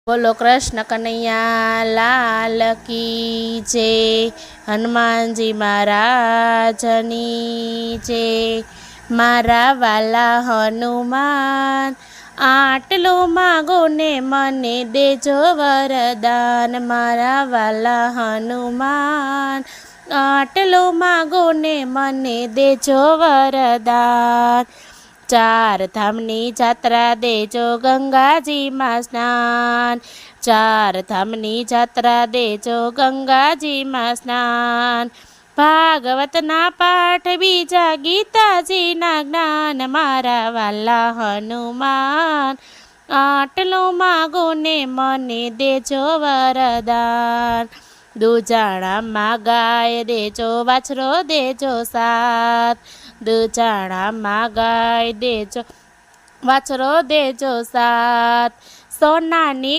બોલો કૃષ્ણ કનૈયા લાલ કી જય, હનુમાનજી મહારાજની જય। મારા વાલા હનુમાન, આટલો માગો ને મને દેજો વરદાન। મારા વાલા હનુમાન, આટલો માગો ને મને દેજો વરદાન। ચાર ધામની જાત્રા દેજો ગંગાજીમાં સ્નાન। ચાર ધામની જાત્રા દેજો ગંગાજીમાં સ્નાન। ભાગવતના પાઠ બીજા ગીતાજીના જ્ઞાન। મારા વાલા હનુમાન, આટલો માગો ને મને દેજો વરદાન। દુજાણામાં ગાય દેજો, વાછરો દેજો સાત। દુજાણામાં ગાય દેજો, વાછરો દેજો સાત। સોનાની